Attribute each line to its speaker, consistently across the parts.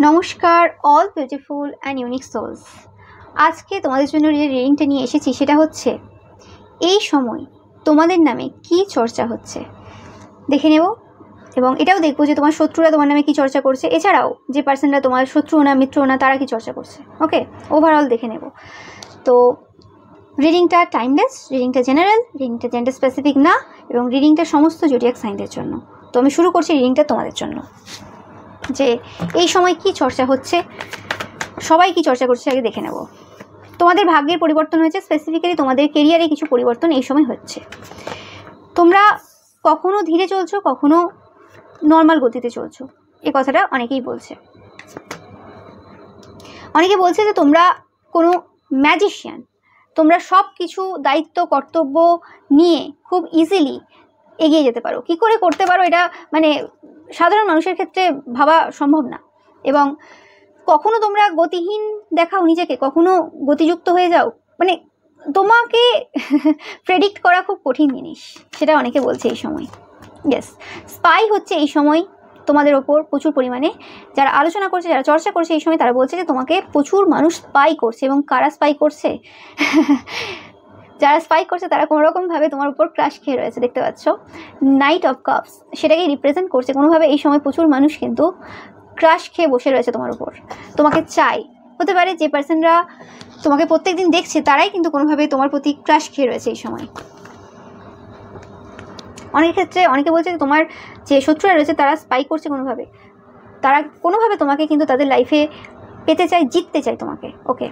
Speaker 1: নমস্কার all beautiful and unique souls. আজকে তোমাদের জন্য যে রিডিংটা নিয়ে এসেছি সেটা হচ্ছে এই সময় তোমাদের নামে কি চর্চা হচ্ছে দেখে নেব, এবং এটাও দেখবো যে তোমার শত্রুরা তোমার নামে কি চর্চা করছে, এছাড়াও যে পার্সনরা তোমার শত্রু না মিত্র না তারা কি চর্চা করছে। ওকে, ওভারঅল দেখে নেব। তো রিডিংটা টাইমলেস, রিডিংটা জেনারেল, রিডিংটা জেন্ডার স্পেসিফিক না, এবং রিডিংটা সমস্ত জোডিয়াক সাইনদের জন্য। তো আমি শুরু করছি রিডিংটা তোমাদের জন্য, যে এই সময় কি চর্চা হচ্ছে, সবাই কি চর্চা করছে আগে দেখে নেব। তোমাদের ভাগ্যের পরিবর্তন হয়েছে, স্পেসিফিক্যালি তোমাদের কেরিয়ারে কিছু পরিবর্তন এই সময় হচ্ছে। তোমরা কখনো ধীরে চলছো, কখনো নর্মাল গতিতে চলছো, এই কথাটা অনেকেই বলছে। অনেকে বলছে যে তোমরা কোনো ম্যাজিশিয়ান, তোমরা সব কিছু দায়িত্ব কর্তব্য নিয়ে খুব ইজিলি এগিয়ে যেতে পারো। কি করে করতে পারো এটা মানে সাধারণ মানুষের ক্ষেত্রে ভাবা সম্ভব না। এবং কখনো তোমরা গতিহীন দেখাও নিজেকে, কখনো গতিযুক্ত হয়ে যাও, মানে তোমাকে প্রেডিক্ট করা খুব কঠিন জিনিস, সেটা অনেকে বলছে এই সময়। ইয়েস, স্পাই হচ্ছে এই সময় তোমাদের ওপর প্রচুর পরিমাণে। যারা আলোচনা করছে, যারা চর্চা করছে এই সময়, তারা বলছে যে তোমাকে প্রচুর মানুষ স্পাই করছে। এবং কারা স্পাই করছে? যারা স্পাই করছে তারা কোনোরকমভাবে তোমার উপর ক্রাশ খেয়ে রয়েছে। দেখতে পাচ্ছ নাইট অফ কাপস, সেটাকে রিপ্রেজেন্ট করছে। কোনোভাবে এই সময় প্রচুর মানুষ কিন্তু ক্রাশ খেয়ে বসে রয়েছে তোমার উপর, তোমাকে চাই। হতে পারে যে পার্সনরা তোমাকে প্রত্যেকদিন দেখছে তারাই কিন্তু কোনোভাবে তোমার প্রতি ক্রাশ খেয়ে রয়েছে এই সময়। অনেক ক্ষেত্রে অনেকে বলছে যে তোমার যে শত্রুরা রয়েছে তারা স্পাই করছে কোনোভাবে, তারা কোনোভাবে তোমাকে কিন্তু তাদের লাইফে পেতে চায়, জিততে চায় তোমাকে। ওকে,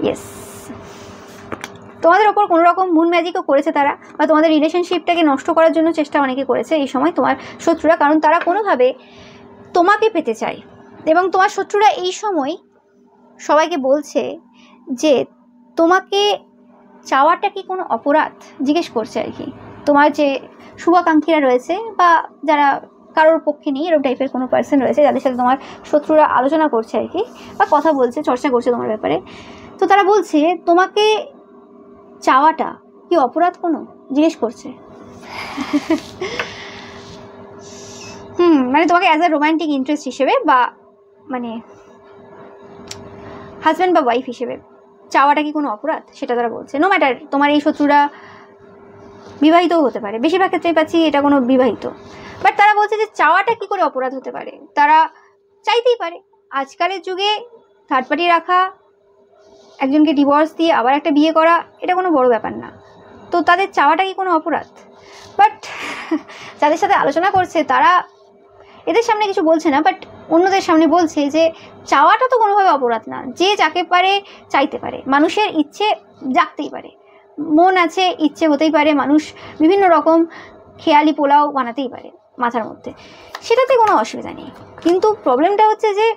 Speaker 1: ইয়েস, তোমাদের ওপর কোনো রকম মুন ম্যাজিকও করেছে তারা, বা তোমাদের রিলেশনশিপটাকে নষ্ট করার জন্য চেষ্টা অনেকে করেছে এই সময় তোমার শত্রুরা, কারণ তারা কোনোভাবে তোমাকে পেতে চায়। এবং তোমার শত্রুরা এই সময় সবাইকে বলছে যে তোমাকে চাওয়াটা কি কোনো অপরাধ জিজ্ঞেস করছে আর কি। তোমার যে শুভাকাঙ্ক্ষীরা রয়েছে বা যারা কারোর পক্ষে নেই এরকম টাইপের কোনো পার্সন রয়েছে যাদের সাথে তোমার শত্রুরা আলোচনা করছে আর কি, বা কথা বলছে, চর্চা করছে তোমার ব্যাপারে, তো তারা বলছে তোমাকে চাওয়াটা কি অপরাধ কোনো জিজ্ঞেস করছে। মানে তোমাকে অ্যাজ আ রোম্যান্টিক ইন্টারেস্ট হিসেবে বা মানে হাজব্যান্ড বা ওয়াইফ হিসেবে চাওয়াটা কি কোনো অপরাধ, সেটা তারা বলছে। নো ম্যাটার তোমার এই শত্রুরা বিবাহিতও হতে পারে, বেশিরভাগ ক্ষেত্রেই পাচ্ছি এটা কোনো বিবাহিত, বাট তারা বলছে যে চাওয়াটা কি করে অপরাধ হতে পারে, তারা চাইতেই পারে। আজকালের যুগে থার্ড পার্টি রাখা, একজনকে ডিভোর্স দিয়ে আবার একটা বিয়ে করা, এটা কোনো বড় ব্যাপার না। তো তাদের চাওয়াটা কি কোনো অপরাধ? বাট যাদের সাথে আলোচনা করছে তারা এদের সামনে কিছু বলছে না, বাট অন্যদের সামনে বলছে যে চাওয়াটা তো কোনোভাবে অপরাধ না, যে যাকে পারে চাইতে পারে। মানুষের ইচ্ছে জাগতেই পারে, মন আছে, ইচ্ছে হতেই পারে, মানুষ বিভিন্ন রকম খেয়ালি পোলাও বানাতেই পারে মাথার মধ্যে, সেটাতে কোনো অসুবিধা নেই। কিন্তু প্রবলেমটা হচ্ছে যে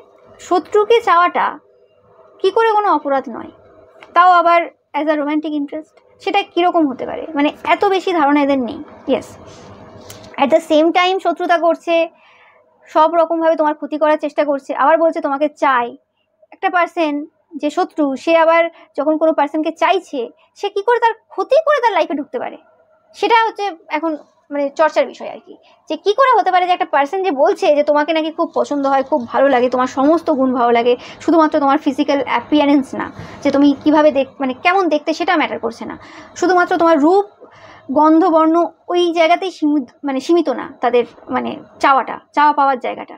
Speaker 1: শত্রুকে চাওয়াটা কি করে কোনো অপরাধ নয়, তাও আবার অ্যাজ আ রোম্যান্টিক ইন্টারেস্ট, সেটা কীরকম হতে পারে, মানে এত বেশি ধারণা এদের নেই। Yes, at the same time শত্রুতা করছে, সব রকমভাবে তোমার ক্ষতি করার চেষ্টা করছে, আবার বলছে তোমাকে চাই। একটা পার্সন যে শত্রু, সে আবার যখন কোনো পার্সনকে চাইছে, সে কি করে তার ক্ষতি করে তার লাইফে ঢুকতে পারে, সেটা হচ্ছে এখন মানে চর্চার বিষয় আর কি। যে কি করে হতে পারে যে একটা পার্সন যে বলছে যে তোমাকে নাকি খুব পছন্দ হয়, খুব ভালো লাগে, তোমার সমস্ত গুণ ভালো লাগে, শুধুমাত্র তোমার ফিজিক্যাল অ্যাপিয়ারেন্স না, যে তুমি কীভাবে মানে কেমন দেখতে সেটা ম্যাটার করছে না, শুধুমাত্র তোমার রূপ গন্ধ বর্ণ ওই জায়গাতেই সীমিত না তাদের, মানে চাওয়া পাওয়ার জায়গাটা,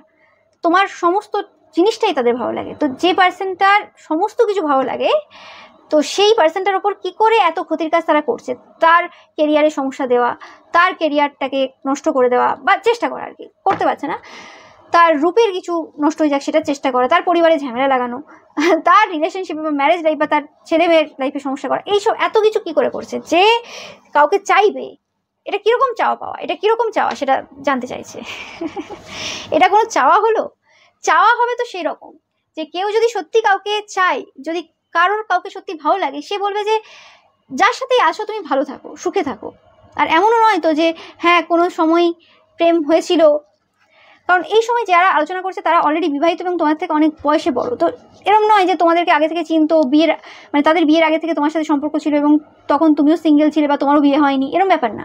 Speaker 1: তোমার সমস্ত জিনিসটাই তাদের ভালো লাগে। তো যে পার্সনটার সমস্ত কিছু ভালো লাগে, তো সেই পার্সনটার ওপর কী করে এত ক্ষতির কাজ তারা করছে, তার কেরিয়ারে সমস্যা দেওয়া, তার কেরিয়ারটাকে নষ্ট করে দেওয়া বা চেষ্টা করা আর কি, করতে পারছে না, তার রূপের কিছু নষ্ট হয়ে যাক সেটার চেষ্টা করা, তার পরিবারে ঝামেলা লাগানো, তার রিলেশনশিপে বা ম্যারেজ লাইফ বা তার ছেলে মেয়ের লাইফে সমস্যা করা, এইসব এত কিছু কী করে করছে যে কাউকে চাইবে। এটা কীরকম চাওয়া পাওয়া, এটা কীরকম চাওয়া সেটা জানতে চাইছে। এটা কোনো চাওয়া হলো? চাওয়া হবে তো সেই রকম যে কেউ যদি সত্যি কাউকে চায়, যদি কারোর কাউকে সত্যি ভালো লাগে, সে বলবে যে যার সাথেই আসো তুমি ভালো থাকো, সুখে থাকো। আর এমনও নয় তো যে হ্যাঁ কোনো সময় প্রেম হয়েছিল, কারণ এই সময় যারা আলোচনা করছে তারা অলরেডি বিবাহিত এবং তোমার থেকে অনেক বয়সে বড়। তো এরকম নয় যে তোমাদেরকে আগে থেকে চিনতো, বিয়ের মানে তাদের বিয়ের আগে থেকে তোমার সাথে সম্পর্ক ছিল এবং তখন তুমিও সিঙ্গেল ছিলে বা তোমারও বিয়ে হয়নি, এরকম ব্যাপার না।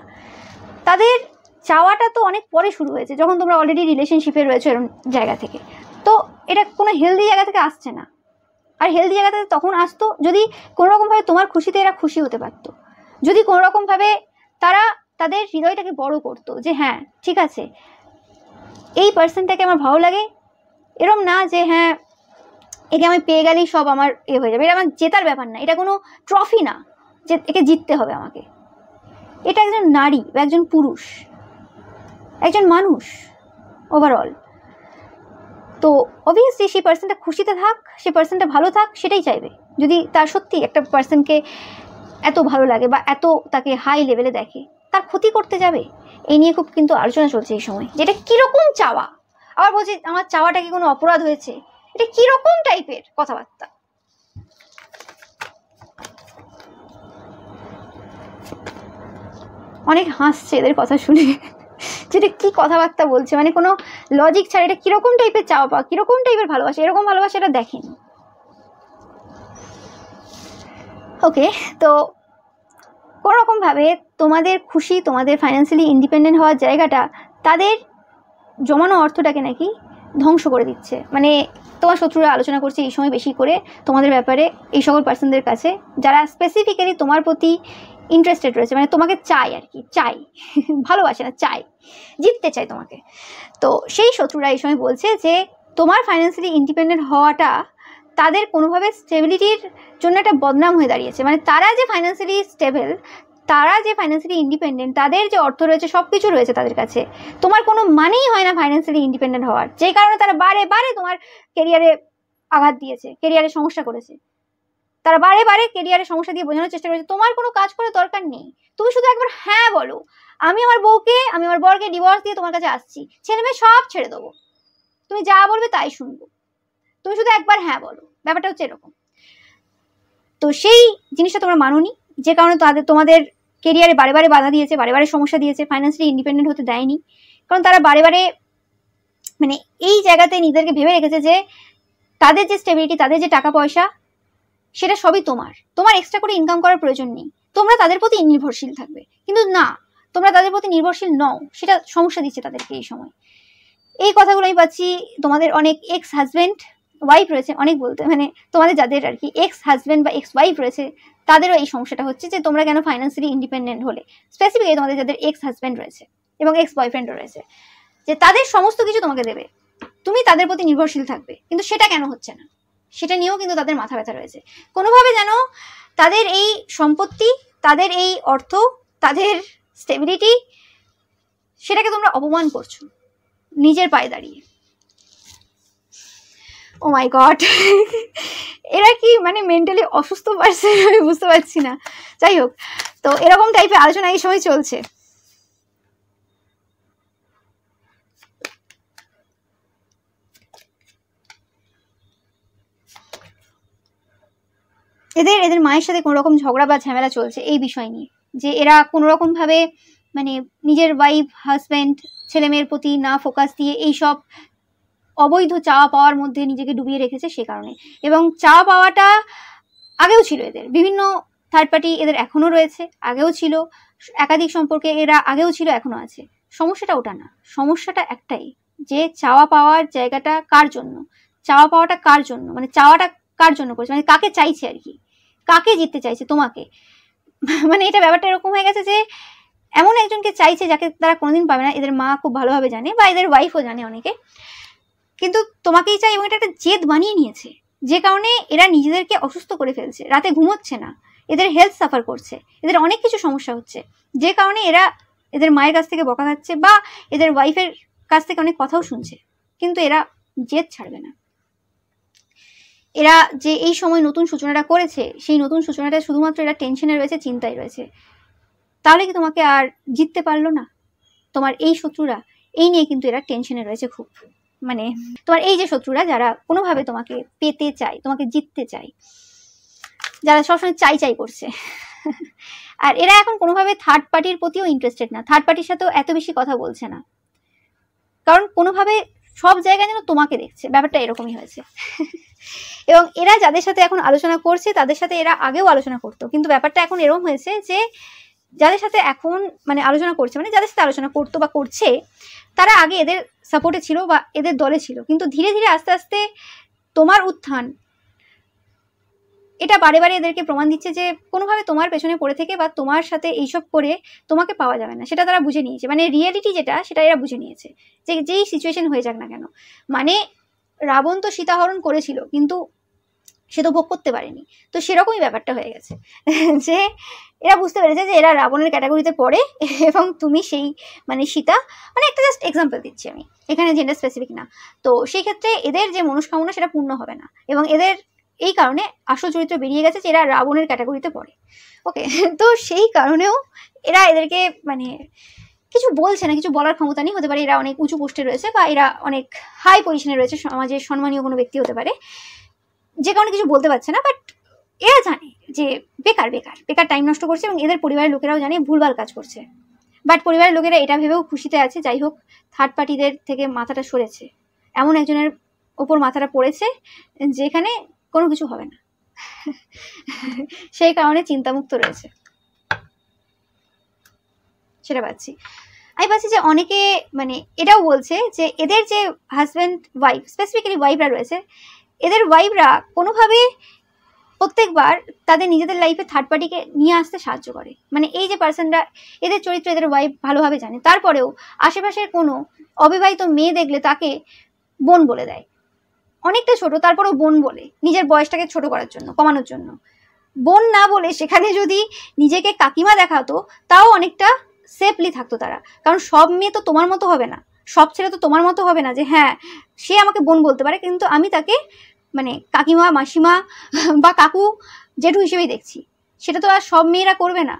Speaker 1: তাদের চাওয়াটা তো অনেক পরে শুরু হয়েছে, যখন তোমরা অলরেডি রিলেশনশিপে রয়েছো এরকম জায়গা থেকে। তো এটা কোনো হেলদি জায়গা থেকে আসছে না। আর হেলদি জায়গা থেকে তখন আসতো যদি কোনোরকমভাবে তোমার খুশিতে এরা খুশি হতে পারতো, যদি কোনোরকমভাবে তারা তাদের হৃদয়টাকে বড় করতো, যে হ্যাঁ ঠিক আছে এই পার্সনটাকে আমার ভালো লাগে, এরম না যে হ্যাঁ একে আমি পেয়ে গেলেই সব আমার হয়ে যাবে। এটা আমার জেতার ব্যাপার না, এটা কোনো ট্রফি না যে একে জিততে হবে আমাকে। এটা একজন নারী বা একজন পুরুষ, একজন মানুষ ওভারঅল। তো অবভিয়াসলি সেই পার্সনটা খুশিতে থাক, সেই পার্সনটা ভালো থাক, সেটাই চাইবে। যদি তার সত্যি একটা পার্সনকে এত ভালো লাগে বা এত তাকে হাই লেভেলে দেখে, তার ক্ষতি করতে যাবে? এই নিয়ে খুব কিন্তু আলোচনা চলছে এই সময়, যেটা কিরকম চাওয়া। আবার বলছি আমার চাওয়াটা কি কোনো অপরাধ হয়েছে, এটা কিরকম টাইপের কথাবার্তা। অনেক হাসছে এদের কথা শুনে, যেটা কি কথাবার্তা বলছে, মানে কোনো লজিক ছাড়া। এটা কিরকম টাইপের চাওয়া পাওয়া, কিরকম টাইপের ভালোবাসা, এরকম ভালোবাসা এটা দেখেন। ওকে, তো কোনোরকমভাবে তোমাদের খুশি, তোমাদের ফাইন্যান্সিয়ালি ইন্ডিপেন্ডেন্ট হওয়ার জায়গাটা তাদের জমানো অর্থটাকে নাকি ধ্বংস করে দিচ্ছে। মানে তোমার শত্রুরা আলোচনা করছে এই সময় বেশি করে তোমাদের ব্যাপারে, এই সকল পার্সনদের কাছে যারা স্পেসিফিক্যালি তোমার প্রতি ইন্টারেস্টেড রয়েছে, মানে তোমাকে চাই আর কি, চাই, ভালোবাসে না, চাই, জিততে চাই তোমাকে। তো সেই শত্রুরা এই সময় বলছে যে তোমার ফাইন্যান্সিয়ালি ইন্ডিপেন্ডেন্ট হওয়াটা তাদের কোনোভাবে স্টেবিলিটির জন্য একটা বদনাম হয়ে দাঁড়িয়েছে। মানে তারা যে ফাইন্যান্সিয়ালি স্টেবল, তারা যে ফাইন্যান্সিয়ালি ইন্ডিপেন্ডেন্ট, তাদের যে অর্থ রয়েছে সব কিছু রয়েছে তাদের কাছে, তোমার কোনো মানেই হয় না ফাইন্যান্সিয়ালি ইন্ডিপেন্ডেন্ট হওয়ার, যে কারণে তারা বারে বারে তোমার কেরিয়ারে আঘাত দিয়েছে, কেরিয়ারে সমস্যা করেছে। তারা বারে বারে কেরিয়ারে সমস্যা দিয়ে বোঝানোর চেষ্টা করেছে তোমার কোনো কাজ করার দরকার নেই, তুমি শুধু একবার হ্যাঁ বলো, আমি আমার বউকে, আমি আমার বরকে ডিভোর্স দিয়ে তোমার কাছে আসছি, ছেলে মেয়ে সব ছেড়ে দেবো, তুমি যা বলবে তাই শুনবো, তুমি শুধু একবার হ্যাঁ বলো। ব্যাপারটা হচ্ছে এরকম। তো সেই জিনিসটা তোমরা মানোনি, যে কারণে তোমাদের কেরিয়ারে বারে বারে বাধা দিয়েছে, বারে বারে সমস্যা দিয়েছে, ফাইন্যান্সিয়ালি ইন্ডিপেন্ডেন্ট হতে দেয়নি। কারণ তারা বারে বারে মানে এই জায়গাতে নিজেদেরকে ভেবে রেখেছে যে তাদের যে স্টেবিলিটি, তাদের যে টাকা পয়সা, সেটা সবই তোমার, তোমার এক্সট্রা করে ইনকাম করার প্রয়োজন নেই, তোমরা তাদের প্রতি নির্ভরশীল থাকবে। কিন্তু না, তোমরা তাদের প্রতি নির্ভরশীল নও, সেটা সমস্যা দিচ্ছে তাদেরকে এই সময়। এই কথাগুলো আমি পাচ্ছি তোমাদের অনেক এক্স হাজব্যান্ড ওয়াইফ রয়েছে, অনেক বলতে মানে তোমাদের যাদের আর কি এক্স হাজব্যান্ড বা এক্স ওয়াইফ রয়েছে, তাদেরও এই সমস্যাটা হচ্ছে যে তোমরা কেন ফাইন্যান্সিয়ালি ইন্ডিপেন্ডেন্ট হলে, স্পেসিফিকলি তোমাদের যাদের এক্স হাজব্যান্ড রয়েছে এবং এক্স বয়ফ্রেন্ডও রয়েছে, যে তাদের সমস্ত কিছু তোমাকে দেবে, তুমি তাদের প্রতি নির্ভরশীল থাকবে, কিন্তু সেটা কেন হচ্ছে না, সেটা নিয়েও কিন্তু তাদের মাথা ব্যথা রয়েছে। কোনোভাবে যেন তাদের এই সম্পত্তি, তাদের এই অর্থ, তাদের স্টেবিলিটি, সেটাকে তোমরা অপমান করছো নিজের পায়ে দাঁড়িয়ে। ও মাই গড, এরা কি মানে মেন্টালি অসুস্থ পারসন, আমি বুঝতে পারছি না। যাই হোক, তো এরকম টাইপের আলোচনা এই সময় চলছে। এদের মায়ের সাথে কোনো রকম ঝগড়া বা ঝামেলা চলছে এই বিষয় নিয়ে, যে এরা কোনো রকম ভাবে মানে নিজের ওয়াইফ, হাজব্যান্ড, ছেলে মেয়ের প্রতি না ফোকাস দিয়ে এইসব অবৈধ চাওয়া পাওয়ার মধ্যে নিজেকে ডুবিয়ে রেখেছে সে কারণে। এবং চাওয়া পাওয়াটা আগেও ছিল এদের, বিভিন্ন থার্ড পার্টি এদের এখনো রয়েছে, আগেও ছিল, একাধিক সম্পর্কে এরা আগেও ছিল, এখনো আছে। সমস্যাটা ওটা না, সমস্যাটা একটাই, যে চাওয়া পাওয়ার জায়গাটা কার জন্য, চাওয়া পাওয়াটা কার জন্য, মানে চাওয়াটা কার জন্য করছে, মানে কাকে চাইছে আর কি, কাকে জিততে চাইছে, তোমাকে। মানে এটা ব্যাপারটা এরকম হয়ে গেছে যে এমন একজনকে চাইছে যাকে তারা কোনোদিন পাবে না। এদের মা খুব ভালোভাবে জানে বা এদের ওয়াইফও জানে অনেকে, কিন্তু তোমাকেই চাই, এবং এটা একটা জেদ বানিয়ে নিয়েছে, যে কারণে এরা নিজেদেরকে অসুস্থ করে ফেলছে, রাতে ঘুমোচ্ছে না, এদের হেলথ সাফার করছে, এদের অনেক কিছু সমস্যা হচ্ছে, যে কারণে এরা এদের মায়ের কাছ থেকে বকা খাচ্ছে বা এদের ওয়াইফের কাছ থেকে অনেক কথাও শুনছে, কিন্তু এরা জেদ ছাড়বে না। এরা যে এই সময় নতুন সূচনাটা করেছে, সেই নতুন সূচনাটা শুধুমাত্র এরা টেনশনে রয়েছে, চিন্তায় রয়েছে। তাহলে কি তোমাকে আর জিততে পারলো না? তোমার এই শত্রুরা এই নিয়ে কিন্তু এরা টেনশনে রয়েছে খুব। মানে তোমার এই যে শত্রুরা যারা কোনোভাবে তোমাকে পেতে চায়, তোমাকে জিততে চায়, যারা সবসময় চাই চাই করছে, আর এরা এখন কোনোভাবে থার্ড পার্টির প্রতিও ইন্টারেস্টেড না, থার্ড পার্টির সাথেও এত বেশি কথা বলছে না, কারণ কোনোভাবে সব জায়গায় যেন তোমাকে দেখছে, ব্যাপারটা এরকমই হয়েছে। এবং এরা যাদের সাথে এখন আলোচনা করছে তাদের সাথে এরা আগেও আলোচনা করতো, কিন্তু ব্যাপারটা এখন এরকম হয়েছে যে যাদের সাথে এখন মানে আলোচনা করছে, মানে যাদের সাথে আলোচনা করতো বা করছে, তারা আগে এদের সাপোর্টে ছিল বা এদের দলে ছিল, কিন্তু ধীরে ধীরে আস্তে আস্তে তোমার উত্থান এটা বারে বারে এদেরকে প্রমাণ দিচ্ছে যে কোনোভাবে তোমার পেছনে পড়ে থেকে বা তোমার সাথে এইসব করে তোমাকে পাওয়া যাবে না, সেটা তারা বুঝে নিয়েছে। মানে রিয়েলিটি যেটা, সেটা এরা বুঝে নিয়েছে, যে যেই সিচুয়েশন হয়ে যাক না কেন। মানে রাবণ তো সীতাহরণ করেছিল, কিন্তু সে তো ভোগ করতে পারেনি, তো সেরকমই ব্যাপারটা হয়ে গেছে যে এরা বুঝতে পেরেছে যে এরা রাবণের ক্যাটাগরিতে পড়ে, এবং তুমি সেই মানে সীতা, মানে একটা জাস্ট এক্সাম্পল দিচ্ছি আমি, এখানে জেন্ডার স্পেসিফিক না। তো সেই ক্ষেত্রে এদের যে মনস্কামনা সেটা পূর্ণ হবে না, এবং এদের এই কারণে আসল চরিত্র বেরিয়ে গেছে যে এরা রাবণের ক্যাটাগরিতে পড়ে। ওকে, তো সেই কারণেও এরা এদেরকে মানে কিছু বলছে না, কিছু বলার ক্ষমতা নেই। হতে পারে এরা অনেক উঁচু পোস্টে রয়েছে বা এরা অনেক হাই পজিশনে রয়েছে, সমাজের সম্মানীয় কোনো ব্যক্তি হতে পারে, যে কারণে কিছু বলতে পারছে না। বাট এরা জানে যে বেকার বেকার বেকার টাইম নষ্ট করছে, এবং এদের পরিবারের লোকেরাও জানে ভুলভাল কাজ করছে। বাট পরিবারের লোকেরা এটা ভেবেও খুশিতে আছে, যাই হোক থার্ড পার্টিদের থেকে মাথাটা সরেছে, এমন একজনের ওপর মাথাটা পড়েছে যেখানে কোনো কিছু হবে না, সেই কারণে চিন্তামুক্ত রয়েছে। সেটা পাচ্ছি। আমি পাচ্ছি যে অনেকে মানে এটাও বলছে যে এদের যে হাজব্যান্ড ওয়াইফ, স্পেসিফিক্যালি ওয়াইফরা রয়েছে, এদের ওয়াইফরা কোনোভাবে প্রত্যেকবার তাদের নিজেদের লাইফে থার্ড পার্টিকে নিয়ে আসতে সাহায্য করে। মানে এই যে পার্সনরা, এদের চরিত্র এদের ওয়াইফ ভালোভাবে জানে, তারপরেও আশেপাশের কোনো অবিবাহিত মেয়ে দেখলে তাকে বোন বলে দেয়, অনেকটা ছোট তারপরেও বোন বলে, নিজের বয়সটাকে ছোট করার জন্য, কমানোর জন্য। বোন না বলে সেখানে যদি নিজেকে কাকিমা দেখাতো, তাও অনেকটা সেফলি থাকতো তারা। কারণ সব মেয়ে তো তোমার মতো হবে না, সব ছেলে তো তোমার মতো হবে না যে হ্যাঁ সে আমাকে বোন বলতে পারে, কিন্তু আমি তাকে মানে কাকিমা, মাসিমা বা কাকু, জেঠু হিসেবেই দেখছি। সেটা তো আর সব মেয়েরা করবে না।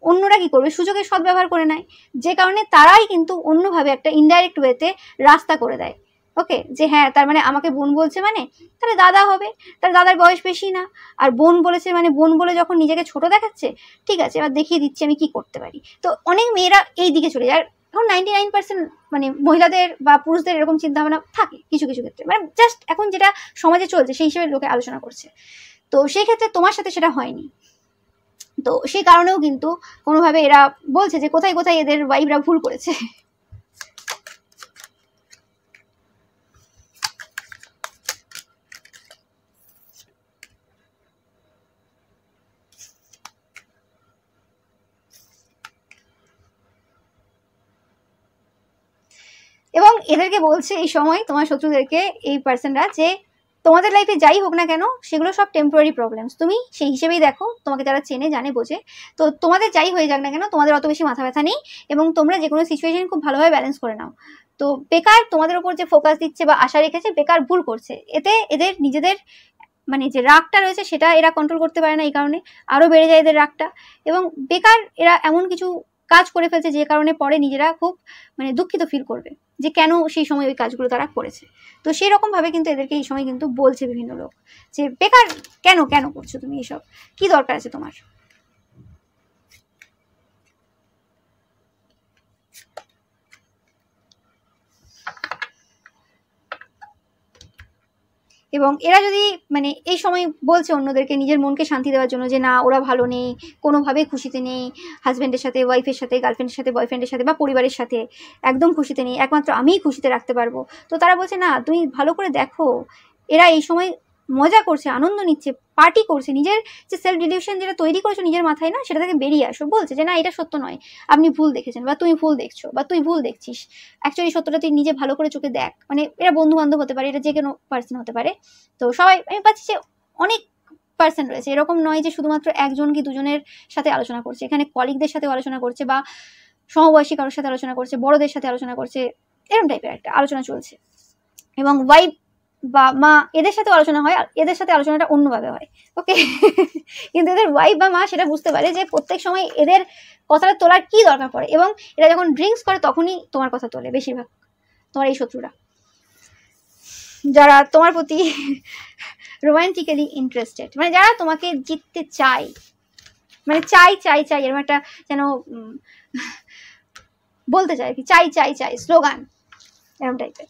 Speaker 1: অন্যরা কি করবে, সুযোগের সদ্ব্যবহার করে নেয়, যে কারণে তারাই কিন্তু অন্যভাবে একটা ইনডাইরেক্ট ওয়েতে রাস্তা করে দেয়। ওকে, যে হ্যাঁ তার মানে আমাকে বোন বলছে মানে তাহলে দাদা হবে, তার দাদার বয়স বেশি না, আর বোন বলেছে মানে বোন বলে যখন নিজেকে ছোট দেখাচ্ছে, ঠিক আছে এবার দেখিয়ে দিচ্ছি আমি কি করতে পারি। তো অনেক মেয়েরা এই দিকে চলে যায়। এখন 99% মানে মহিলাদের বা পুরুষদের এরকম চিন্তা ভাবনা থাকে কিছু কিছু ক্ষেত্রে, মানে জাস্ট এখন যেটা সমাজে চলছে সেই হিসেবে লোকে আলোচনা করছে। তো সেই ক্ষেত্রে তোমার সাথে সেটা হয়নি, তো সেই কারণেও কিন্তু কোনোভাবে এরা বলছে যে কোথায় কোথায় এদের ওয়াইফরা ভুল করেছে। এবং এদেরকে বলছে এই সময় তোমার শত্রুদেরকে, এই পার্সনরা, যে তোমাদের লাইফে যাই হোক না কেন সেগুলো সব টেম্পোরারি প্রবলেমস, তুমি সেই হিসেবেই দেখো, তোমাকে যারা চেনে জানে বোঝে, তো তোমাদের যাই হয়ে যাক না কেন তোমাদের অত বেশি মাথা ব্যথা নেই, এবং তোমরা যে কোনো সিচুয়েশন খুব ভালোভাবে ব্যালেন্স করে নাও। তো বেকার তোমাদের উপর যে ফোকাস দিচ্ছে বা আশা রেখেছে, বেকার ভুল করছে। এতে এদের নিজেদের মানে যে রাগটা রয়েছে সেটা এরা কন্ট্রোল করতে পারে না, এই কারণে আরও বেড়ে যায় এদের রাগটা, এবং বেকার এরা এমন কিছু কাজ করে ফেলছে যে কারণে পরে নিজেরা খুব মানে দুঃখিত ফিল করবে যে কেন সেই সময় ওই কাজগুলো তারা করেছে। তো সেই রকমভাবে কিন্তু এদেরকে এই সময় কিন্তু বলছে বিভিন্ন লোক যে বেকার কেন কেন করছো তুমি, এসব কি দরকার আছে তোমার। এবং এরা যদি মানে এই সময় বলছে অন্যদেরকে নিজের মনকে শান্তি দেওয়ার জন্য যে না ওরা ভালো নেই, কোনোভাবেই খুশিতে নেই, হাজব্যান্ডের সাথে, ওয়াইফের সাথে, গার্লফ্রেন্ডের সাথে, বয়ফ্রেন্ডের সাথে বা পরিবারের সাথে একদম খুশিতে নেই, একমাত্র আমিই খুশিতে রাখতে পারবো। তো তারা বলছে না তুমি ভালো করে দেখো, এরা এই সময় মজা করছে, আনন্দ নিচ্ছে, পার্টি করছে, নিজের যে সেলফ ডিলিউশন যেটা তৈরি করেছো নিজের মাথায় না, সেটা থেকে বেরিয়ে আসো। বলছে যে না এটা সত্য নয়, আপনি ভুল দেখেছেন, বা তুমি ভুল দেখছো, বা তুই ভুল দেখছিস, অ্যাকচুয়ালি সত্যটা তুই নিজে ভালো করে চোখে দেখ। মানে এরা বন্ধু বান্ধব হতে পারে, এটা যে কোনো পার্সন হতে পারে। তো সবাই আমি পাচ্ছি যে অনেক পার্সন রয়েছে, এরকম নয় যে শুধুমাত্র একজন কি দুজনের সাথে আলোচনা করছে, এখানে কলিগদের সাথেও আলোচনা করছে, বা সমবয়সী কারোর সাথে আলোচনা করছে, বড়দের সাথে আলোচনা করছে, এরকম টাইপের একটা আলোচনা চলছে। এবং ওয়াইফ বা মা এদের সাথে আলোচনা হয়, আর এদের সাথে আলোচনাটা অন্যভাবে হয়। ওকে, কিন্তু এদের ওয়াইফ বা মা সেটা বুঝতে পারে যে প্রত্যেক সময় এদের কথাটা তোলার কি দরকার পড়ে, এবং এরা যখন ড্রিঙ্কস করে তখনই তোমার কথা তোলে বেশিরভাগ, তোমার এই শত্রুরা যারা তোমার প্রতি রোমান্টিক্যালি ইন্টারেস্টেড, মানে যারা তোমাকে জিততে চায়, মানে চাই চাই চাই এরকম একটা যেন বলতে চায় কি, চাই চাই চাই স্লোগান এরকম টাইপের।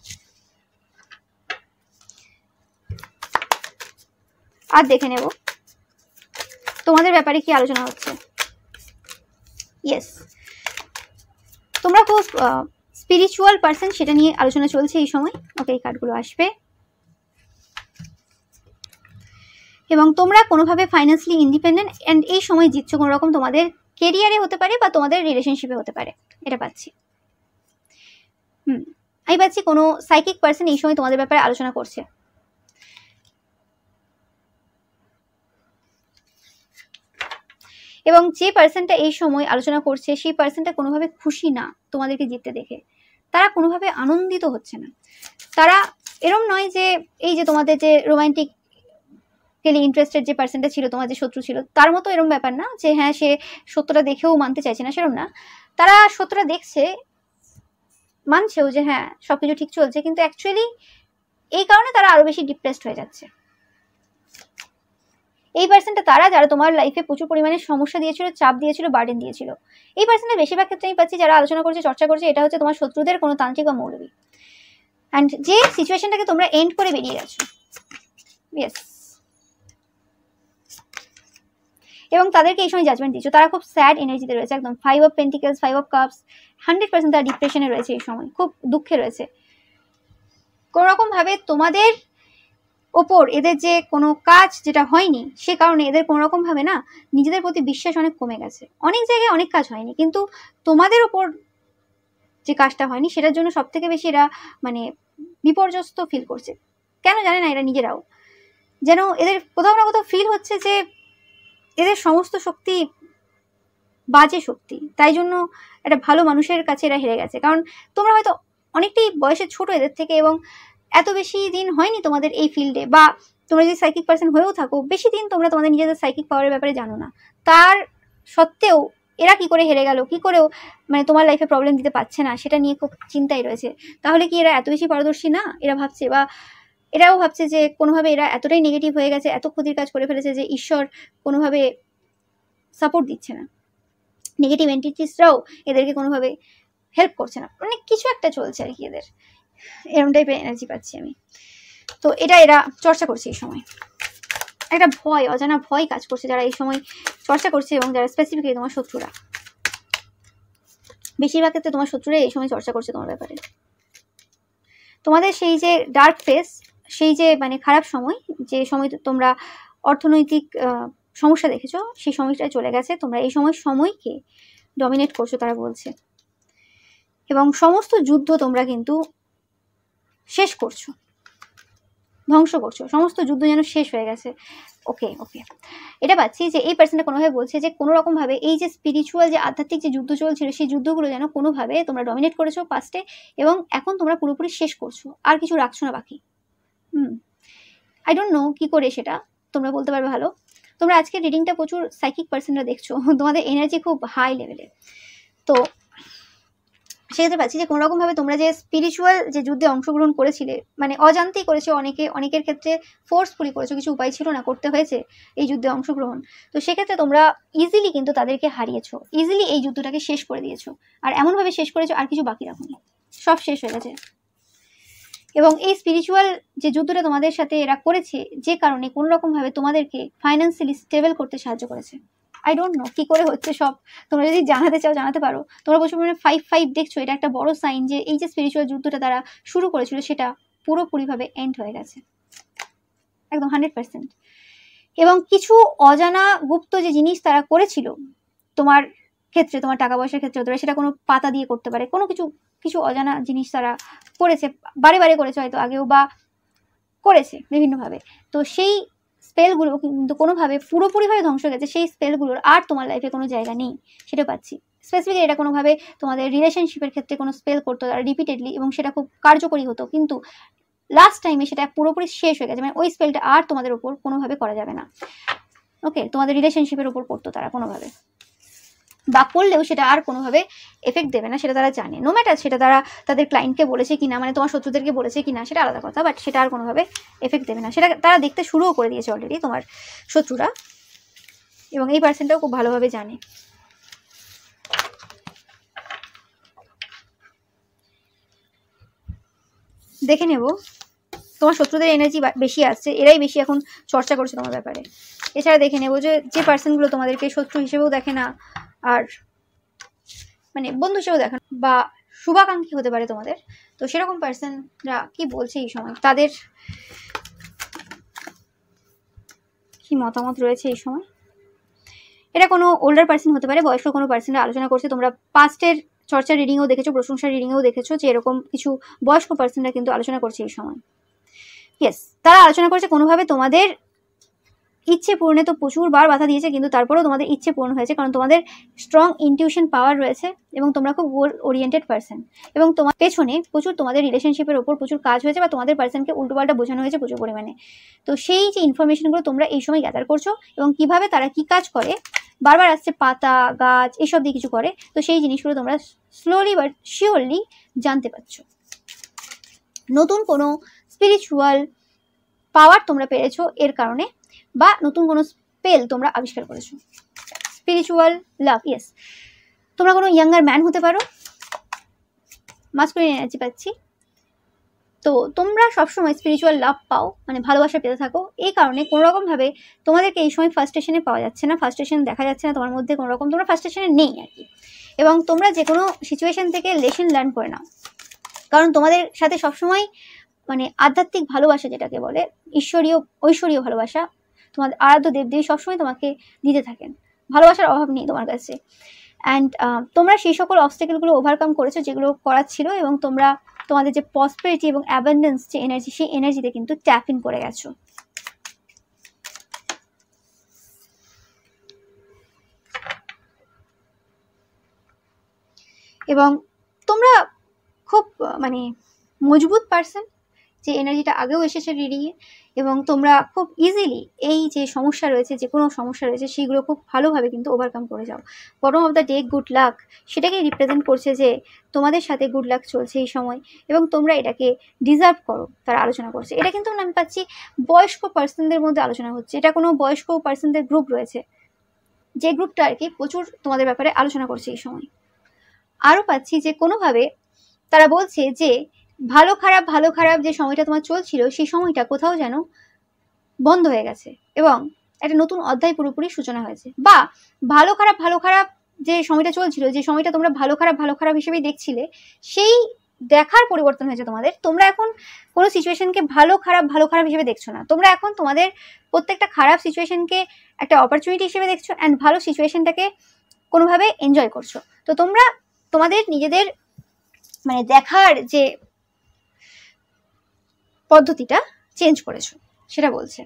Speaker 1: আর দেখে নেব তোমাদের ব্যাপারে কি আলোচনা হচ্ছে। ইয়েস, তোমরা খুব স্পিরিচুয়াল পার্সন, সেটা নিয়ে আলোচনা চলছে এই সময়। ওকে, এই কার্ডগুলো আসবে। এবং তোমরা কোনোভাবে ফাইন্যান্সিয়ালি ইন্ডিপেন্ডেন্ট অ্যান্ড এই সময় জিতছো কোনো রকম, তোমাদের কেরিয়ারে হতে পারে বা তোমাদের রিলেশনশিপে হতে পারে, এটা পাচ্ছি। আমি পাচ্ছি কোনো সাইকিক পার্সন এই সময় তোমাদের ব্যাপারে আলোচনা করছে। এবং যে পার্সনটা এই সময় আলোচনা করছে সেই পার্সনটা কোনোভাবে খুশি না তোমাদেরকে জিততে দেখে, তারা কোনোভাবে আনন্দিত হচ্ছে না। তারা এরম নয় যে এই যে তোমাদের যে রোমান্টিকলি ইন্টারেস্টেড যে পার্সনটা ছিল, তোমার যে শত্রু ছিল, তার মতো এরম ব্যাপার না যে হ্যাঁ সে সত্যটা দেখেও মানতে চাইছে না, সেরম না। তারা সত্যটা দেখছে, মানছেও যে হ্যাঁ সবকিছু ঠিক চলছে, কিন্তু অ্যাকচুয়ালি এই কারণে তারা আরো বেশি ডিপ্রেসড হয়ে যাচ্ছে। এই পার্সনটা তারা যারা তোমার লাইফে প্রচুর পরিমাণে সমস্যা দিয়েছিল, চাপ দিয়েছিল, বার্ডেন দিয়েছিল। এই পার্সনটা বেশিরভাগ ক্ষেত্রে আমি পাচ্ছি যারা আলোচনা করছে, চর্চা করছে, এটা হচ্ছে তোমার শত্রুদের কোনো তান্ত্রিক বা মৌলবী, অ্যান্ড যে সিচুয়েশনটাকে তোমরা এন্ড করে বেরিয়ে গেছো। ইয়েস, এবং তাদেরকে এই সময় জাজমেন্ট দিচ্ছ। তারা খুব স্যাড এনার্জিতে রয়েছে, একদম 5 অফ পেন্টিকেলস, 5 অফ কাপস, 100% তারা ডিপ্রেশনে রয়েছে এই সময়, খুব দুঃখে রয়েছে। কোনো রকম ভাবে তোমাদের ওপর এদের যে কোনো কাজ যেটা হয়নি, সে কারণে এদের কোনো রকম ভাবে না নিজেদের প্রতি বিশ্বাস অনেক কমে গেছে। অনেক জায়গায় অনেক কাজ হয়নি, কিন্তু তোমাদের ওপর যে কাজটা হয়নি সেটার জন্য সব থেকে বেশি এরা মানে বিপর্যস্ত ফিল করছে। কেন জানে না এরা নিজেরাও, যেন এদের কোথাও না কোথাও ফিল হচ্ছে যে এদের সমস্ত শক্তি বাজে শক্তি, তাই জন্য একটা ভালো মানুষের কাছে এরা হেরে গেছে। কারণ তোমরা হয়তো অনেকটাই বয়সে ছোট এদের থেকে, এবং এত বেশি দিন হয়নি তোমাদের এই ফিল্ডে, বা তোমরা যদি সাইকিক পার্সন হয়েও থাকো, বেশি দিন তোমরা তোমাদের নিজেদের সাইকিক পাওয়ারের ব্যাপারে জানো না। তার সত্ত্বেও এরা কি করে হেরে গেল, কি করেও মানে তোমার লাইফে প্রবলেম দিতে পারছে না, সেটা নিয়ে খুব চিন্তায় রয়েছে। তাহলে কি এরা এত বেশি পারদর্শী না, এরা ভাবছে, বা এরাও ভাবছে যে কোনোভাবে এরা এতটাই নেগেটিভ হয়ে গেছে, এত ক্ষতির কাজ করে ফেলেছে যে ঈশ্বর কোনোভাবে সাপোর্ট দিচ্ছে না, নেগেটিভ এন্টিটিসরাও এদেরকে কোনোভাবে হেল্প করছে না, মানে কিছু একটা চলছে আর কি এদের, এরকম টাইপের এনার্জি পাচ্ছি আমি। তো এটা এরা চর্চা করছে এই সময়, একটা ভয়, অজানা ভয় কাজ করছে যারা এই সময় চর্চা করছে, এবং যারা স্পেসিফিক্যালি তোমার শত্রুরা, বেশিরভাগ ক্ষেত্রে তোমার শত্রুরা এই সময় চর্চা করছে তোমার ব্যাপারে। তোমাদের সেই যে ডার্ক ফেস, সেই যে মানে খারাপ সময়, যে সময় তোমরা অর্থনৈতিক সমস্যা দেখেছো, সেই সময়টা চলে গেছে। তোমরা এই সময়কে ডমিনেট করছো তারা বলছে, এবং সমস্ত যুদ্ধ তোমরা কিন্তু শেষ করছো, ধ্বংস করছো, সমস্ত যুদ্ধ যেন শেষ হয়ে গেছে। ওকে ওকে, এটা পাচ্ছি যে এই পার্সনটা কোনোভাবে বলছে যে কোনো রকমভাবে এই যে স্পিরিচুয়াল যে আধ্যাত্মিক যে যুদ্ধ চলছিল, সেই যুদ্ধগুলো যেন কোনোভাবে তোমরা ডমিনেট করেছো পাস্টে, এবং এখন তোমরা পুরোপুরি শেষ করছো, আর কিছু রাখছো না বাকি। আই ডোন্ট নো কী করে, সেটা তোমরা বলতে পারবে ভালো। তোমরা আজকে রিডিংটা প্রচুর সাইকিক পার্সনরা দেখছো, তোমাদের এনার্জি খুব হাই লেভেলে। তো সেক্ষেত্রে পাচ্ছি যে কোনোরকমভাবে তোমরা যে স্পিরিচুয়াল যে যুদ্ধে অংশগ্রহণ করেছিলে, মানে অজান্তেই করেছো, অনেকের ক্ষেত্রে ফোর্সফুলি করেছো, কিছু উপায় ছিল না, করতে হয়েছে এই যুদ্ধে অংশগ্রহণ। তো সেক্ষেত্রে তোমরা ইজিলি কিন্তু তাদেরকে হারিয়েছো, ইজিলি এই যুদ্ধটাকে শেষ করে দিয়েছো, আর এমনভাবে শেষ করেছো আর কিছু বাকি রাখোনি, সব শেষ হয়ে গেছে। এবং এই স্পিরিচুয়াল যে যুদ্ধটা তোমাদের সাথে এরা করেছে, যে কারণে কোনোরকমভাবে তোমাদেরকে ফাইন্যান্সিয়ালি স্টেবল করতে সাহায্য করেছে। আই ডোন্ট নো কী করে হচ্ছে সব, তোমরা যদি জানাতে চাও জানাতে পারো। তোমরা প্রচুর পরিমাণে 5-5 দেখছো, এটা একটা বড় সাইন যে এই যে স্পিরিচুয়াল যুদ্ধটা তারা শুরু করেছিল সেটা পুরোপুরিভাবে এন্ড হয়ে গেছে, একদম 100%। এবং কিছু অজানা গুপ্ত যে জিনিস তারা করেছিল তোমার ক্ষেত্রে, তোমার টাকা পয়সার ক্ষেত্রে হতে পারে, সেটা কোনো পাতা দিয়ে করতে পারে, কোনো কিছু অজানা জিনিস তারা করেছে, বারে বারে করেছে হয়তো আগেও, বা করেছে বিভিন্নভাবে। তো সেই স্পেলগুলো কিন্তু কোনোভাবে পুরোপুরিভাবে ধ্বংস হয়ে গেছে, সেই স্পেলগুলোর আর তোমার লাইফে কোনো জায়গা নেই, সেটা পাচ্ছি। স্পেসিফিক্যালি এটা কোনোভাবে তোমাদের রিলেশনশিপের ক্ষেত্রে কোনো স্পেল করতো তারা রিপিটেডলি, এবং সেটা খুব কার্যকরী হতো, কিন্তু লাস্ট টাইমে সেটা পুরোপুরি শেষ হয়ে গেছে, মানে ওই স্পেলটা আর তোমাদের ওপর কোনোভাবে করা যাবে না। ওকে, তোমাদের রিলেশনশিপের ওপর করতো তারা কোনোভাবে, বা করলেও সেটা আর কোনোভাবে এফেক্ট দেবে না, সেটা তারা জানে। নো ম্যাটার সেটা তারা তাদের ক্লায়েন্টকে বলেছে কিনা, মানে তোমার শত্রুদেরকে বলেছে কিনা, সেটা আলাদা কথা, বাট সেটা আর কোনোভাবে এফেক্ট দেবে না, সেটা তারা দেখতে শুরুও করে দিয়েছে অলরেডি তোমার শত্রুরা, এবং এই পার্সনটাও খুব ভালোভাবে জানে। দেখে নেব তোমার শত্রুদের এনার্জি বেশি আসছে, এরাই বেশি এখন চর্চা করছে তোমার ব্যাপারে। এছাড়া দেখে নেব যে পার্সনগুলো তোমাদেরকে শত্রু হিসেবেও দেখে না, আর মানে বন্ধু হিসেবে দেখানো বা শুভাকাঙ্ক্ষী হতে পারে তোমাদের। তো সেরকম পার্সনরা কি বলছে এই সময়, তাদের কি মতামত রয়েছে এই সময়। এটা কোনো ওল্ডার পার্সন হতে পারে, বয়স্ক কোনো পার্সনরা আলোচনা করছে। তোমরা পাস্টের চর্চা রিডিংও দেখেছো, প্রশংসা রিডিংও দেখেছো যে এরকম কিছু বয়স্ক পার্সনরা কিন্তু আলোচনা করছে এই সময়। ইয়েস, তারা আলোচনা করছে কোনোভাবে তোমাদের ইচ্ছে পূরণে তো প্রচুরবার বাধা দিয়েছে, কিন্তু তারপরেও তোমাদের ইচ্ছে পূরণ হয়েছে, কারণ তোমাদের স্ট্রং ইনটিউশন পাওয়ার রয়েছে এবং তোমরা খুব গোল ওরিয়েন্টেড পার্সন, এবং তোমার পেছনে প্রচুর তোমাদের রিলেশনশিপের ওপর প্রচুর কাজ হয়েছে বা তোমাদের পার্সনকে উল্টোপাল্টা বোঝানো হয়েছে প্রচুর পরিমাণে। তো সেই যে ইনফরমেশনগুলো তোমরা এই সময় গ্যাদার করছো এবং কিভাবে তারা কি কাজ করে, বারবার আসছে পাতা গাছ এসব দিয়ে কিছু করে, তো সেই জিনিসগুলো তোমরা স্লোলি বাট শিওরলি জানতে পারছো। নতুন কোনো স্পিরিচুয়াল পাওয়ার তোমরা পেরেছো এর কারণে, বা নতুন কোনো স্পেল তোমরা আবিষ্কার করেছো। স্পিরিচুয়াল লাভ, ইয়েস, তোমরা কোনো ইয়াঙ্গার ম্যান হতে পারো, মাস্কুলিন এনার্জি পাচ্ছি। তো তোমরা সবসময় স্পিরিচুয়াল লাভ পাও, মানে ভালোবাসা পেতে থাকো। এই কারণে কোনোরকমভাবে তোমাদেরকে এই সময় ফার্স্টেশনে পাওয়া যাচ্ছে না, ফার্স্টেশন দেখা যাচ্ছে না তোমার মধ্যে কোনো রকম, তোমরা ফার্স্টেশনে নেই আর কি। এবং তোমরা যে কোনো সিচুয়েশন থেকে লেসন লার্ন করে নাও, কারণ তোমাদের সাথে সবসময় মানে আধ্যাত্মিক ভালোবাসা যেটাকে বলে ঈশ্বরীয় ঐশ্বরীয় ভালোবাসা, তোমাদের আরাধ্য দেবদেবী সবসময় তোমাকে দিতে থাকেন, ভালোবাসার অভাব নেই তোমার কাছে। অ্যান্ড তোমরা সেই সকল অবস্টেকেলগুলো ওভারকাম করেছো যেগুলো করার ছিল, এবং তোমরা তোমাদের যে প্রসপেরিটি এবং অ্যাবান্ডেন্স যে এনার্জি, সেই এনার্জিতে কিন্তু ট্যাপ ইন করে গেছো। এবং তোমরা খুব মানে মজবুত পার্সন, যে এনার্জিটা আগেও এসেছে রিডিংয়ে, এবং তোমরা খুব ইজিলি এই যে সমস্যা রয়েছে, যে কোনো সমস্যা রয়েছে সেইগুলো খুব ভালোভাবে কিন্তু ওভারকাম করে যাও। Bottom of the day good luck, সেটাকেই রিপ্রেজেন্ট করছে যে তোমাদের সাথে গুড লাক চলছে এই সময় এবং তোমরা এটাকে ডিজার্ভ করো, তারা আলোচনা করছে। এটা কিন্তু আমি পাচ্ছি বয়স্ক পার্সনদের মধ্যে আলোচনা হচ্ছে, এটা কোনো বয়স্ক পার্সনদের গ্রুপ রয়েছে, যে গ্রুপটা আর কি প্রচুর তোমাদের ব্যাপারে আলোচনা করছে এই সময়। আরও পাচ্ছি যে কোনোভাবে তারা বলছে যে ভালো খারাপ যে সময়টা তোমার চলছিল, সেই সময়টা কোথাও যেন বন্ধ হয়ে গেছে এবং একটা নতুন অধ্যায় পুরোপুরি সূচনা হয়েছে। বা ভালো খারাপ যে সময়টা চলছিল, যে সময়টা তোমরা ভালো খারাপ হিসেবেই দেখছিলে, সেই দেখার পরিবর্তন হয়েছে তোমাদের। তোমরা এখন কোনো সিচুয়েশনকে ভালো খারাপ হিসেবে দেখছো না, তোমরা এখন তোমাদের প্রত্যেকটা খারাপ সিচুয়েশনকে একটা অপরচুনিটি হিসেবে দেখছো, অ্যান্ড ভালো সিচুয়েশনটাকে কোনোভাবে এনজয় করছো। তো তোমরা তোমাদের নিজেদের মানে দেখার যে পদ্ধতিটা চেঞ্জ করেছো, সেটা বলছে।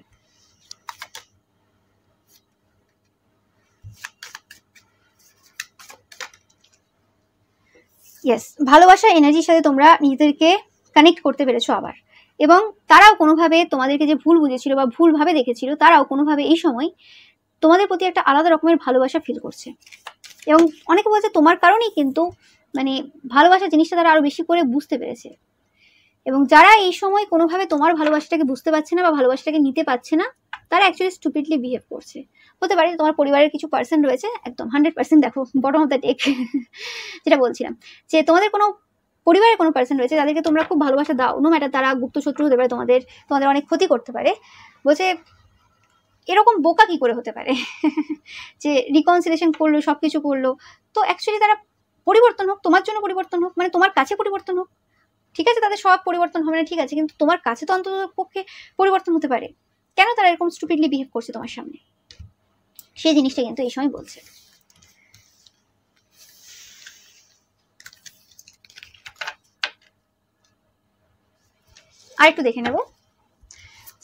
Speaker 1: ইয়েস, ভালোবাসা এনার্জির সাথে তোমরা নিজেদেরকে কানেক্ট করতে পেরেছো আবার, এবং তারাও কোনোভাবে তোমাদেরকে যে ভুল বুঝেছিল বা ভুলভাবে দেখেছিল, তারাও কোনোভাবে এই সময় তোমাদের প্রতি একটা আলাদা রকমের ভালোবাসা ফিল করছে। এবং অনেকে বলছে তোমার কারণেই কিন্তু মানে ভালোবাসা জিনিসটা তারা আরো বেশি করে বুঝতে পেরেছে। এবং যারা এই সময় কোনোভাবে তোমার ভালোবাসাটাকে বুঝতে পারছে না বা ভালোবাসাটাকে নিতে পারছে না, তারা অ্যাকচুয়ালি স্টুপিডলি বিহেভ করছে। হতে পারে তোমার পরিবারের কিছু পার্সন রয়েছে, একদম 100% দেখো বটম অফ দ্য ডেক যেটা বলছিলাম, যে তোমাদের কোনো পরিবারের কোনো পার্সন রয়েছে যাদেরকে তোমরা খুব ভালোবাসা দাও, নো ম্যাটার তারা গুপ্ত শত্রু হতে পারে, তোমাদের অনেক ক্ষতি করতে পারে। বলছে এরকম বোকা কি করে হতে পারে যে রিকনসিলেশন করলো, সব কিছু করলো। তো অ্যাকচুয়ালি তারা পরিবর্তন হোক, তোমার জন্য পরিবর্তন হোক, মানে তোমার কাছে পরিবর্তন হোক, ঠিক আছে তাদের সব পরিবর্তন হবে না, ঠিক আছে, কিন্তু তোমার কাছে তো অন্তত পক্ষে পরিবর্তন হতে পারে। কেন তারা এরকম স্টুপিডলি বিহেভ করছে তোমার সামনে, সেই জিনিসটা কিন্তু এই সময় বলছে। আর একটু দেখে নেব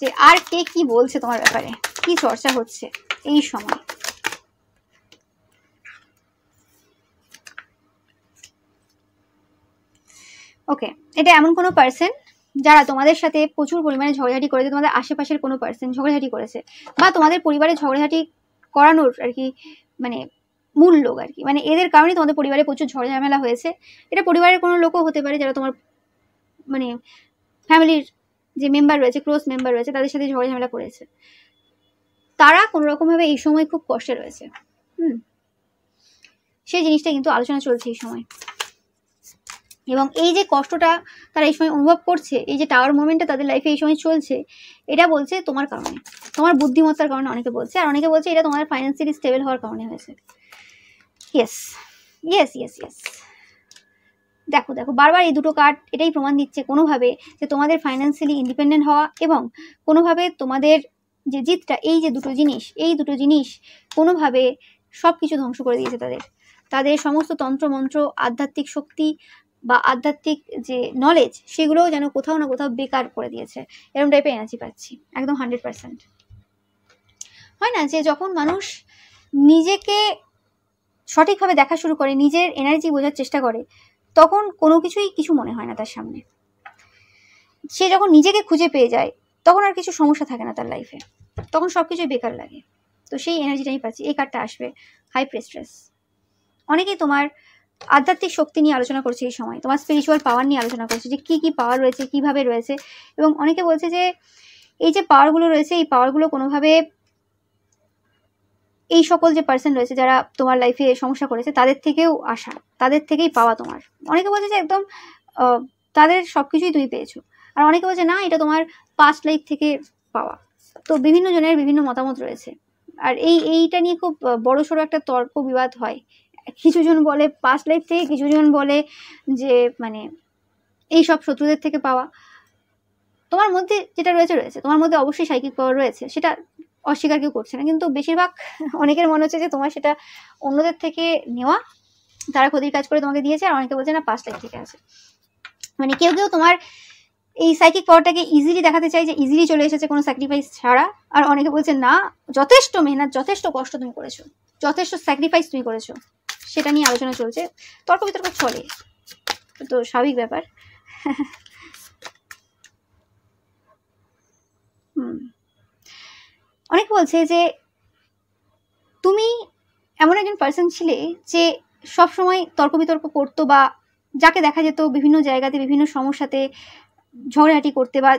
Speaker 1: যে আর কে কি বলছে তোমার ব্যাপারে, কি চর্চা হচ্ছে এই সময়। ওকে, এটা এমন কোনো পার্সন যারা তোমাদের সাথে প্রচুর পরিমাণে ঝগড়াঝাটি করেছে, তোমাদের আশেপাশের কোনো পার্সন ঝগড়াঝাটি করেছে, বা তোমাদের পরিবারে ঝগড়াঝাটি করানোর আর কি মানে মূল লোক আর কি, মানে এদের কারণেই তোমাদের পরিবারে প্রচুর ঝগড়া ঝামেলা হয়েছে। এটা পরিবারের কোনো লোকও হতে পারে যারা তোমার মানে ফ্যামিলির যে মেম্বার রয়েছে, ক্লোজ মেম্বার রয়েছে, তাদের সাথে ঝগড়া ঝামেলা করেছে। তারা কোনো রকমভাবে এই সময় খুব কষ্টে রয়েছে। সেই জিনিসটা কিন্তু আলোচনা চলছে এই সময়। এবং এই যে কষ্টটা তারা এই সময় অনুভব করছে, এই যে টাওয়ার মুভমেন্টটা তাদের লাইফে এই সময় চলছে, এটা বলছে তোমার কারণে, তোমার বুদ্ধিমত্তার কারণে অনেকে বলছে, আর অনেকে বলছে এটা তোমার ফাইন্যান্সিয়ালি স্টেবল হওয়ার কারণে হয়েছে। ইয়েস ইয়েস ইয়েস ইয়েস দেখো দেখো বারবার এই দুটো কার্ড এটাই প্রমাণ দিচ্ছে কোনোভাবে যে তোমাদের ফাইন্যান্সিয়ালি ইন্ডিপেন্ডেন্ট হওয়া এবং কোনোভাবে তোমাদের যে জিতটা, এই যে এই দুটো জিনিস কোনোভাবে সব কিছু ধ্বংস করে দিয়েছে তাদের সমস্ত তন্ত্রমন্ত্র, আধ্যাত্মিক শক্তি বা আধ্যাত্মিক যে নলেজ, সেগুলোও যেন কোথাও না কোথাও বেকার করে দিয়েছে। এরকম টাইপের এনার্জি পাচ্ছি একদম 100%। হয় না যে যখন মানুষ নিজেকে সঠিকভাবে দেখা শুরু করে, নিজের এনার্জি বোঝার চেষ্টা করে, তখন কোনো কিছুই কিছু মনে হয় না তার সামনে। সে যখন নিজেকে খুঁজে পেয়ে যায় তখন আর কিছু সমস্যা থাকে না তার লাইফে, তখন সব কিছুই বেকার লাগে। তো সেই এনার্জিটাই পাচ্ছি। এই কার্ডটা আসবে হাই প্রেস্ট্রেস। অনেকেই তোমার আধ্যাত্মিক শক্তি নিয়ে আলোচনা করছে এই সময়, তোমার স্পিরিচুয়াল পাওয়ার নিয়ে আলোচনা করছে, যে কি পাওয়ার রয়েছে, কিভাবে রয়েছে। এবং অনেকে বলছে যে এই যে পাওয়ারগুলো রয়েছে, এই পাওয়ারগুলো কোনোভাবে এই সকল যে পার্সন রয়েছে যারা তোমার লাইফে সমস্যা করেছে তাদের থেকেও আসা, তাদের থেকেই পাওয়া তোমার। অনেকে বলছে যে একদম তাদের সবকিছুই তুমি পেয়েছো, আর অনেকে বলছে না এটা তোমার পাস্ট লাইফ থেকে পাওয়া। তো বিভিন্ন জনের বিভিন্ন মতামত রয়েছে, আর এইটা নিয়ে খুব বড় সড়ো একটা তর্ক বিবাদ হয়। কিছুজন বলে পাস্ট লাইফ থেকে, কিছুজন বলে যে মানে এই সব শত্রুদের থেকে পাওয়া। তোমার মধ্যে যেটা রয়েছে তোমার মধ্যে অবশ্যই সাইকিক পাওয়ার রয়েছে, সেটা অস্বীকার কেউ করছে না, কিন্তু বেশিরভাগ অনেকের মনে হচ্ছে যে তোমার সেটা অন্যদের থেকে নেওয়া, তারা ক্ষতির কাজ করে তোমাকে দিয়েছে। আর অনেকে বলছে না পাস্ট লাইফ থেকে আছে। মানে কেউ তোমার এই সাইকিক পাওয়ারটাকে ইজিলি দেখাতে চাই, যে ইজিলি চলে এসেছে কোনো স্যাক্রিফাইস ছাড়া। আর অনেকে বলছে না, যথেষ্ট মেহনত, যথেষ্ট কষ্ট তুমি করেছো, যথেষ্ট স্যাক্রিফাইস তুমি করেছো, সেটা নিয়ে আলোচনা চলছে, তর্ক বিতর্ক চলে, তো স্বাভাবিক ব্যাপার। অনেকে বলছে যে তুমি এমন একজন পার্সন ছিলে যে সব সময় তর্ক বিতর্ক করতো, বা যাকে দেখা যেত বিভিন্ন জায়গাতে বিভিন্ন সমস্যাতে ঝগড়াঝাটি করতে বা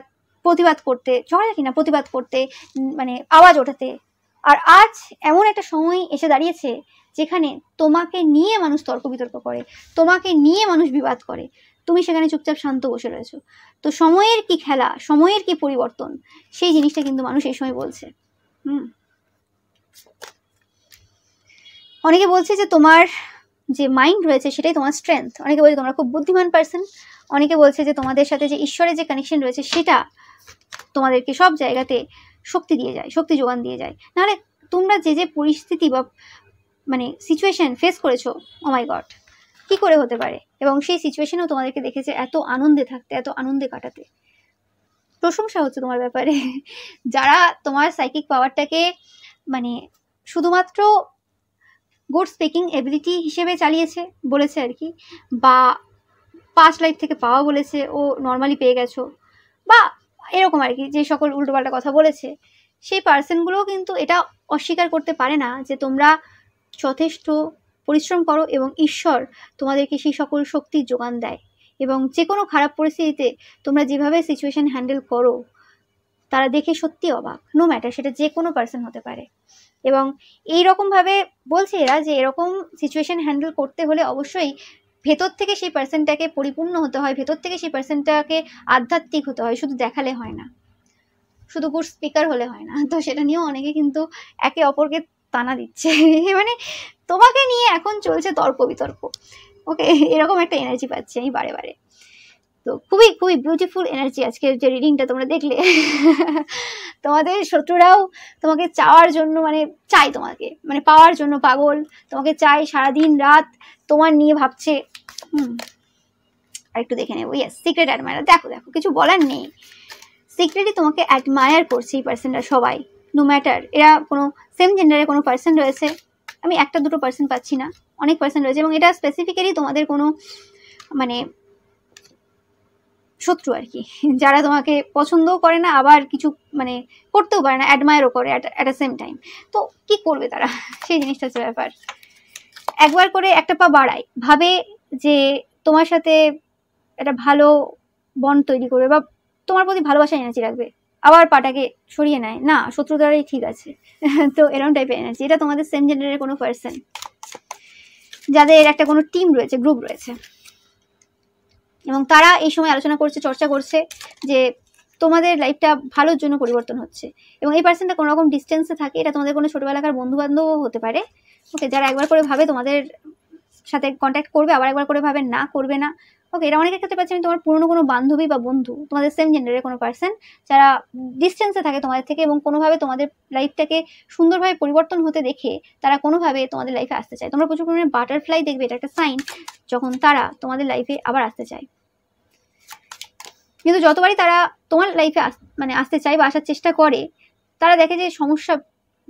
Speaker 1: প্রতিবাদ করতে, ঝগড়াঝাটি না প্রতিবাদ করতে, মানে আওয়াজ ওঠাতে। আর আজ এমন একটা সময় এসে দাঁড়িয়েছে যেখানে তোমাকে নিয়ে মানুষ তর্ক বিতর্ক করে, তোমাকে নিয়ে মানুষ বিবাদ করে, তুমি সেখানে চুপচাপ শান্ত বসে রয়েছো। তো সময়ের কি খেলা, সময়ের কি পরিবর্তন, সেই জিনিসটা কিন্তু মানুষ এই সময় বলছে। অনেকে বলছে যে তোমার যে মাইন্ড রয়েছে সেটাই তোমার স্ট্রেংথ। অনেকে বলছে তোমরা খুব বুদ্ধিমান পার্সন। অনেকে বলছে যে তোমাদের সাথে যে ঈশ্বরের যে কানেকশন রয়েছে সেটা তোমাদেরকে সব জায়গাতে শক্তি দিয়ে যায়, শক্তি যোগান দিয়ে যায়। নাহলে তোমরা যে পরিস্থিতি বা মানে সিচুয়েশন ফেস করেছো, ও মাই গড, কি করে হতে পারে। এবং সেই সিচুয়েশনেও তোমাদেরকে দেখেছে এত আনন্দে থাকতে, এত আনন্দে কাটাতে। প্রশংসা হচ্ছে তোমার ব্যাপারে। যারা তোমার সাইকিক পাওয়ারটাকে মানে শুধুমাত্র গুড স্পিকিং এবিলিটি হিসেবে চালিয়েছে, বলেছে আর কি, বা পাস্ট লাইফ থেকে পাওয়া বলেছে, ও নর্মালি পেয়ে গেছো, বা এরকম আর কি, যে সকল উল্টোপাল্টা কথা বলেছে, সেই পার্সনগুলোও কিন্তু এটা অস্বীকার করতে পারে না যে তোমরা যথেষ্ট পরিশ্রম করো এবং ঈশ্বর তোমাদেরকে সেই সকল শক্তির যোগান দেয়। এবং যে কোনো খারাপ পরিস্থিতিতে তোমরা যেভাবে সিচুয়েশন হ্যান্ডেল করো, তারা দেখে সত্যি অবাক। নো ম্যাটার সেটা যে কোনো পার্সন হতে পারে। এবং এইরকমভাবে বলছে এরা যে এরকম সিচুয়েশন হ্যান্ডেল করতে হলে অবশ্যই ভেতর থেকে সেই পার্সনটাকে পরিপূর্ণ হতে হয়, ভেতর থেকে সেই পার্সনটাকে আধ্যাত্মিক হতে হয়, শুধু দেখালে হয় না, শুধু গুড স্পিকার হলে হয় না। তো সেটা নিয়েও অনেকে কিন্তু একে অপরকে টানা দিচ্ছে। মানে তোমাকে নিয়ে এখন চলছে তর্ক বিতর্ক। ওকে, এরকম একটা এনার্জি পাচ্ছি আমি বারে বারে। তো খুবই খুবই বিউটিফুল এনার্জি আজকের যে রিডিংটা তোমরা দেখলে। তোমাদের শত্রুরাও তোমাকে চাওয়ার জন্য মানে চাই, তোমাকে মানে পাওয়ার জন্য পাগল, তোমাকে চাই, সারাদিন রাত তোমার নিয়ে ভাবছে। আর একটু দেখে নেবো। Yes, secret admire. দেখো দেখো, কিছু বলার নেই, সিক্রেটলি তোমাকে অ্যাডমায়ার করছে এই পার্সনরা সবাই, নো ম্যাটার এরা কোনো সেম জেন্ডারের কোনো পার্সন রয়েছে। আমি একটা দুটো পার্সন পাচ্ছি না, অনেক পার্সন রয়েছে। এবং এটা স্পেসিফিক্যালি তোমাদের কোনো মানে শত্রু আর কি, যারা তোমাকে পছন্দও করে না, আবার কিছু মানে করতেও পারে না, অ্যাডমায়ারও করে অ্যাট আ সেম টাইম। তো কি করবে তারা, সেই জিনিসটা হচ্ছে ব্যাপার। একবার করে একটা পা বাড়ায়, ভাবে যে তোমার সাথে একটা ভালো বন্ড তৈরি করবে বা তোমার প্রতি ভালোবাসা এনার্জি রাখবে, আবার পাটাকে সরিয়ে নেয়, না শত্রু দ্বারাই ঠিক আছে। তো এরকম টাইপের এনার্জি। এটা তোমাদের সেম জেন্ডারের কোনো পার্সন, যাদের একটা কোনো টিম রয়েছে, গ্রুপ রয়েছে, এবং তারা এই সময় আলোচনা করছে, চর্চা করছে যে তোমাদের লাইফটা ভালোর জন্য পরিবর্তন হচ্ছে। এবং এই পার্সনটা কোনো রকম ডিস্টেন্সে থাকে, এটা তোমাদের কোনো ছোটোবেলাকার বন্ধুবান্ধবও হতে পারে। ওকে, যারা একবার করে ভাবে তোমাদের সাথে কন্ট্যাক্ট করবে, আবার একবার করে ভাবে না করবে না, ওকে, এটা অনেকের ক্ষেত্রে পাচ্ছি আমি তোমার পুরনো কোনো বান্ধবী বা বন্ধু, তোমাদের সেম জেন্ডারের কোনো পার্সন যারা ডিস্টেন্সে থাকে তোমাদের থেকে এবং কোনোভাবে তোমাদের লাইফটাকে সুন্দরভাবে পরিবর্তন হতে দেখে তারা কোনোভাবে তোমাদের লাইফে আসতে চায়। তোমরা প্রচুর পরিমাণে বাটারফ্লাই দেখবে, এটা একটা সাইন যখন তারা তোমাদের লাইফে আবার আসতে চায়। কিন্তু যতবারই তারা তোমার লাইফে আসতে চায় বা আসার চেষ্টা করে, তারা দেখে যে সমস্যা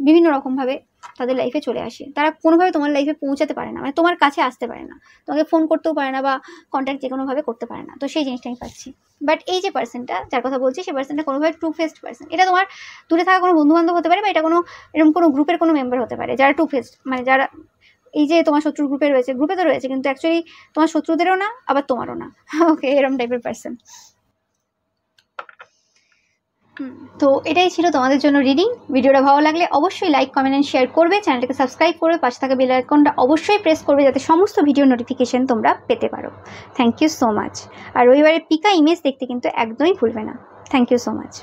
Speaker 1: বিভিন্ন রকমভাবে তাদের লাইফে চলে আসে। তারা কোনোভাবে তোমার লাইফে পৌঁছাতে পারে না, মানে তোমার কাছে আসতে পারে না, তোমাকে ফোন করতেও পারে না বা কন্ট্যাক্ট যে কোনোভাবে করতে পারে না। তো সেই জিনিসটা আমি পাচ্ছি। বাট এই যে পার্সনটা যার কথা বলছি, সেই পার্সনটা কোনোভাবে ট্রু ফেসড পার্সন। এটা তোমার দূরে থাকা কোনো বন্ধুবান্ধব হতে পারে বা এটা কোনো এরকম কোনো গ্রুপের কোনো মেম্বার হতে পারে যারা ট্রু ফেসড, মানে যারা এই যে তোমার শত্রুর গ্রুপে রয়েছে, গ্রুপে তো রয়েছে কিন্তু অ্যাকচুয়ালি তোমার শত্রুদেরও না আবার তোমারও না। ওকে, এরকম টাইপের পার্সন। তো এটাই ছিল তোমাদের জন্য রিডিং। ভিডিওটা ভালো লাগলে অবশ্যই লাইক, কমেন্ট এন্ড শেয়ার করবে, চ্যানেলটাকে সাবস্ক্রাইব করবে, পাশে থাকা বেল আইকনটা অবশ্যই প্রেস করবে যাতে সমস্ত ভিডিও নোটিফিকেশন তোমরা পেতে পারো। Thank you so much. আর রবিবারের পিকা ইমেজ দেখতে কিন্তু একদমই ভুলবে না। Thank you so much.